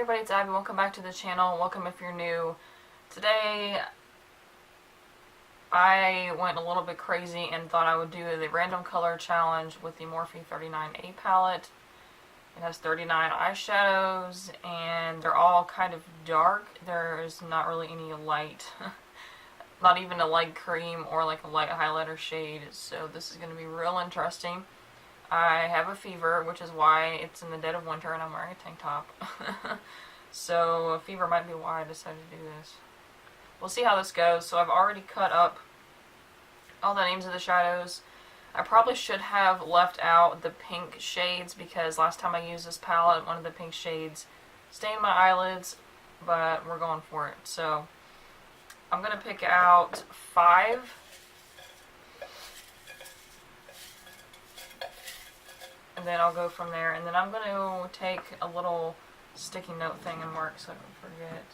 Hey everybody, it's Abby. Welcome back to the channel. Welcome if you're new. Today I went a little bit crazy and thought I would do the random color challenge with the Morphe 39A palette. It has 39 eyeshadows and they're all kind of dark. There's not really any light. Not even a light cream or like a light highlighter shade. So this is going to be real interesting. I have a fever, which is why it's in the dead of winter and I'm wearing a tank top. So a fever might be why I decided to do this. We'll see how this goes. So I've already cut up all the names of the shadows. I probably should have left out the pink shades because last time I used this palette, one of the pink shades stained my eyelids, but we're going for it. So I'm going to pick out 5. And then I'll go from there. And then I'm going to take a little sticky note thing and mark so I don't forget.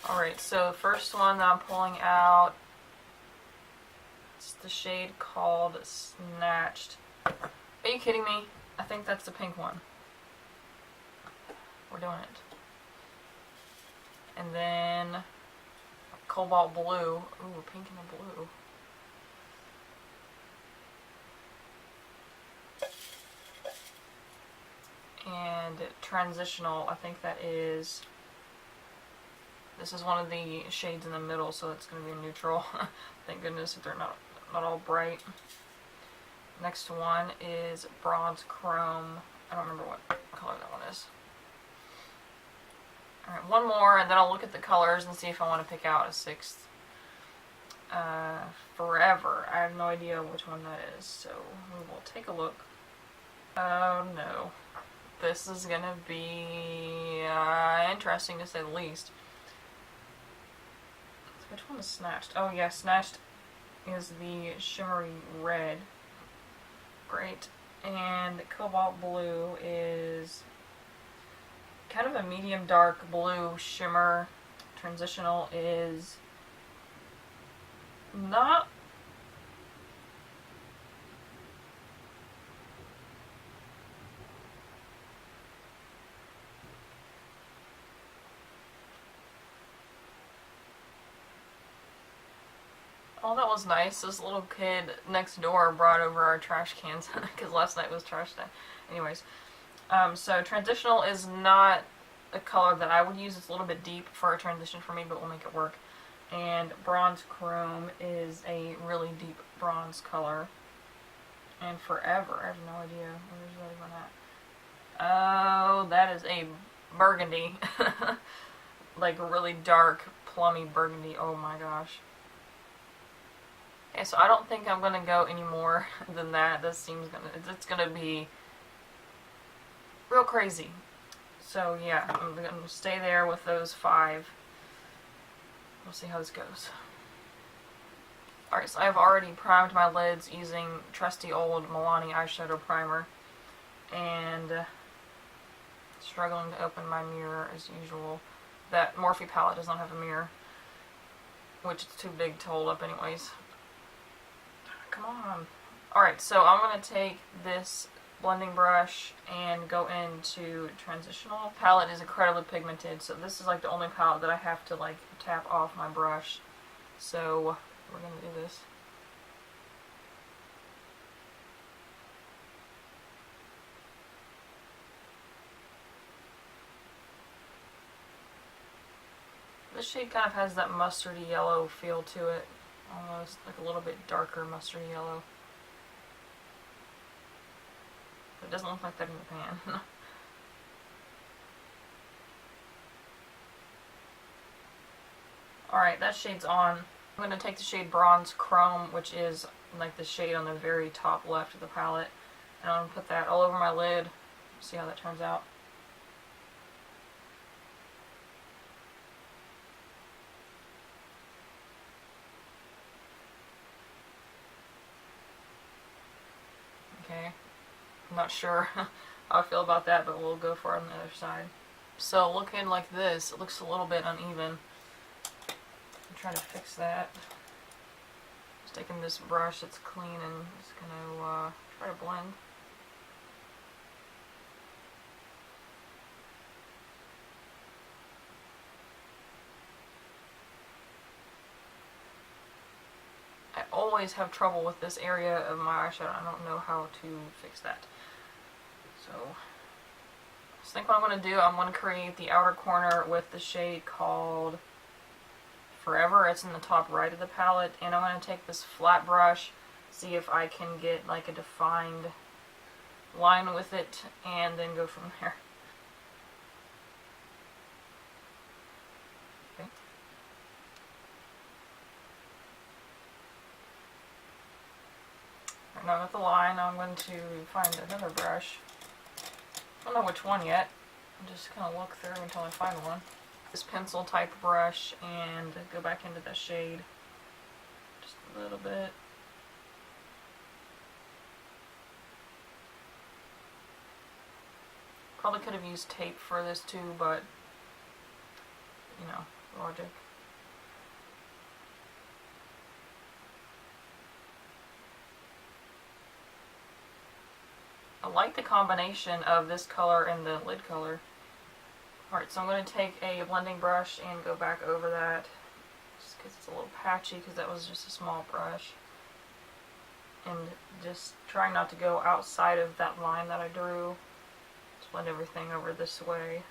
Alright, so the first one that I'm pulling out, it's the shade called Snatched. Are you kidding me? I think that's the pink one. We're doing it. And then Cobalt Blue. Ooh, pink and a blue. And Transitional, I think that is, this is one of the shades in the middle, so it's going to be a neutral. Thank goodness that they're not all bright. Next one is Bronze Chrome. I don't remember what color that one is. Alright, one more, and then I'll look at the colors and see if I want to pick out a 6th. Forever. I have no idea which one that is, so we will take a look. Oh no. This is going to be interesting to say the least. So which one is Snatched? Oh yeah, Snatched is the shimmery red. Great. And Cobalt Blue is kind of a medium dark blue shimmer. Transitional is not Oh, that was nice. This little kid next door brought over our trash cans because last night was trash day. Anyways, so Transitional is not a color that I would use. It's a little bit deep for a transition for me, but we'll make it work. And Bronze Chrome is a really deep bronze color. And Forever, I have no idea. Where's that even at? Oh, that is a burgundy. Like a really dark, plummy burgundy. Oh my gosh. Okay, so I don't think I'm going to go any more than that. This seems it's going to be real crazy. So yeah, I'm going to stay there with those 5. We'll see how this goes. Alright, so I've already primed my lids using trusty old Milani eyeshadow primer. And struggling to open my mirror as usual. That Morphe palette does not have a mirror, which is too big to hold up anyways. Come on. Alright, so I'm going to take this blending brush and go into Transitional. Palette is incredibly pigmented, so this is like the only palette that I have to like tap off my brush. So we're going to do this. This shade kind of has that mustardy yellow feel to it. Almost like a little bit darker mustard yellow. But it doesn't look like that in the pan. Alright, that shade's on. I'm going to take the shade Bronze Chrome, which is like the shade on the very top left of the palette. And I'm going to put that all over my lid. See how that turns out. Okay, I'm not sure how I feel about that, but we'll go for it on the other side. So looking like this, it looks a little bit uneven. I'm trying to fix that. Just taking this brush that's clean and just going to try to blend. always have trouble with this area of my eyeshadow. I don't know how to fix that. So, I think what I'm going to do, I'm going to create the outer corner with the shade called Forever. It's in the top right of the palette, and I'm going to take this flat brush, see if I can get like a defined line with it, and then go from there. Okay. Right, now with the line, I'm going to find another brush. I don't know which one yet. I'm just going to look through until I find one. This pencil type brush, and go back into the shade just a little bit. Probably could have used tape for this too, but you know, logic. I like the combination of this color and the lid color. Alright, so I'm going to take a blending brush and go back over that, just because it's a little patchy, because that was just a small brush. And just trying not to go outside of that line that I drew. Just blend everything over this way.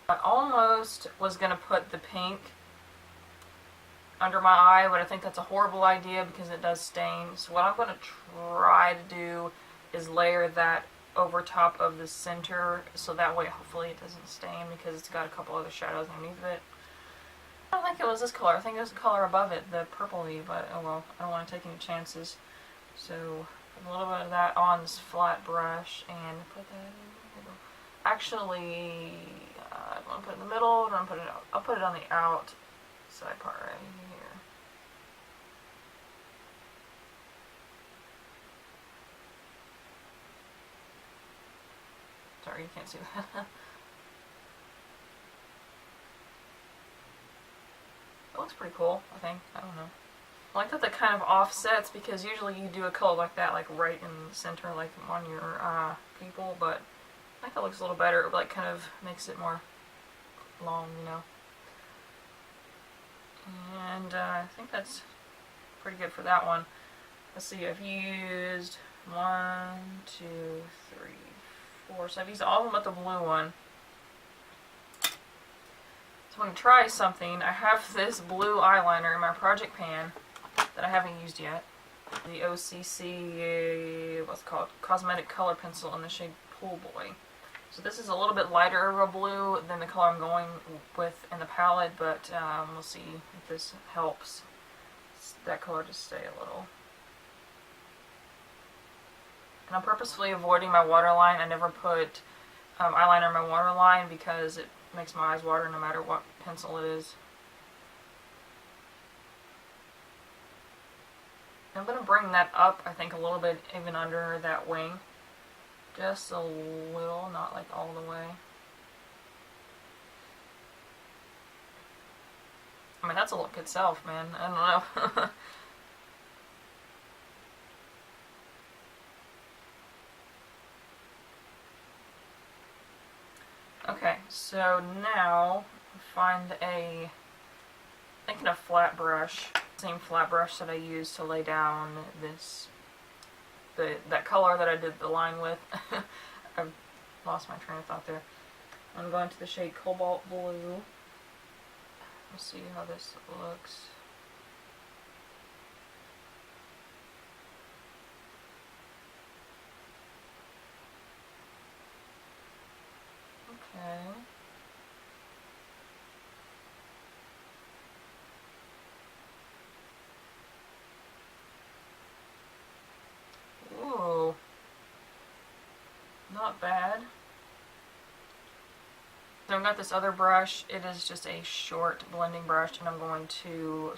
I almost was going to put the pink under my eye, but I think that's a horrible idea because it does stain. So what I'm going to try to do is layer that over top of the center, so that way hopefully it doesn't stain, because it's got a couple other shadows underneath it. I don't think it was this color. I think it was the color above it, the purpley, but oh well, I don't want to take any chances. So put a little bit of that on this flat brush and put that in the middle. Actually, I don't want to put it in the middle, or I'll put it out. I'll put it on the outside part right here. Sorry, you can't see that. It looks pretty cool, I think. I don't know. I like that kind of offsets, because usually you do a color like that, like right in the center, like on your pupil, but I think that looks a little better. It like kind of makes it more long, you know. And I think that's pretty good for that one. Let's see, I've used 1, 2, 3, 4. So I've used all of them but the blue one. So I'm going to try something. I have this blue eyeliner in my project pan that I haven't used yet. The OCC, what's it called? Cosmetic Color Pencil in the shade Pool Boy. So this is a little bit lighter of a blue than the color I'm going with in the palette, but we'll see if this helps that color to stay a little. And I'm purposefully avoiding my waterline. I never put eyeliner in my waterline because it makes my eyes water no matter what pencil it is. I'm going to bring that up, I think, a little bit even under that wing. Just a little, not like all the way. I mean, that's a look itself, man. I don't know. Okay, so now find thinking a flat brush, same flat brush that I used to lay down this, that color that I did the line with. I've lost my train of thought there. I'm going to the shade Cobalt Blue. Let's see how this looks. Okay. Ooh. Not bad. So I've got this other brush. It is just a short blending brush, and I'm going to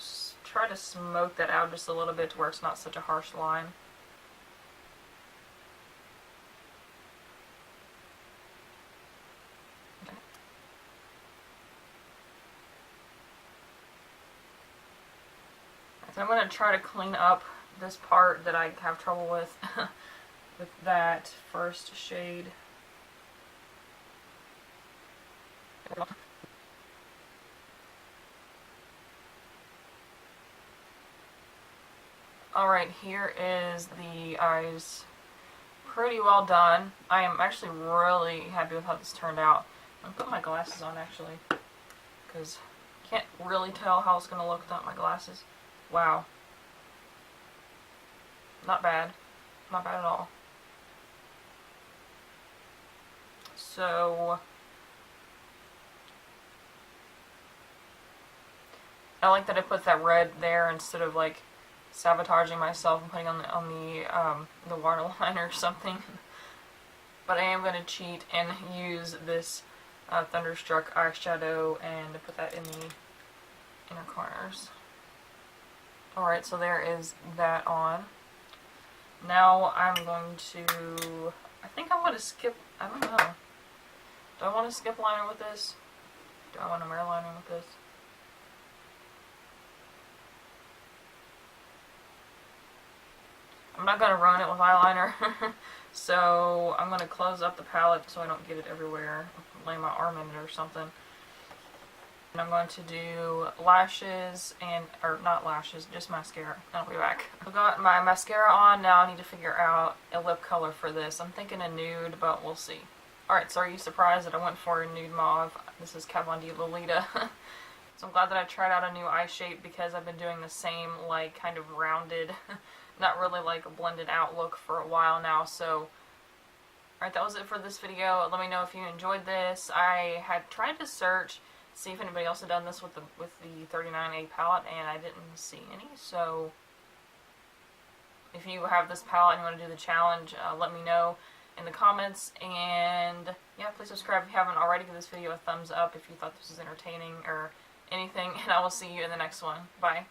try to smoke that out just a little bit to where it's not such a harsh line. Okay. So I'm going to try to clean up this part that I have trouble with. with that first shade. Alright, here is the eyes. Pretty well done. I am actually really happy with how this turned out. I'm going to put my glasses on actually, because I can't really tell how it's going to look without my glasses. Wow. Not bad. Not bad at all. So, I like that I put that red there instead of like sabotaging myself and putting on the waterline or something. But I am going to cheat and use this Thunderstruck eyeshadow and put that in the inner corners. Alright, so there is that on. Now I'm going to, I think I want to skip, I don't know. Do I want to skip liner with this? Do I want to wear liner with this? I'm not going to ruin it with eyeliner, so I'm going to close up the palette so I don't get it everywhere, lay my arm in it or something. And I'm going to do lashes and, or not lashes, just mascara. I'll be back. I've got my mascara on, now I need to figure out a lip color for this. I'm thinking a nude, but we'll see. Alright, so are you surprised that I went for a nude mauve? This is Kat Von D Lolita. So I'm glad that I tried out a new eye shape because I've been doing the same, like, kind of rounded, not really like a blended out look for a while now. So, alright, that was it for this video. Let me know if you enjoyed this. I had tried to search, see if anybody else had done this with the 39A palette, and I didn't see any. So, if you have this palette and you want to do the challenge, let me know in the comments. And yeah, please subscribe if you haven't already. Give this video a thumbs up if you thought this was entertaining or anything, and I will see you in the next one. Bye.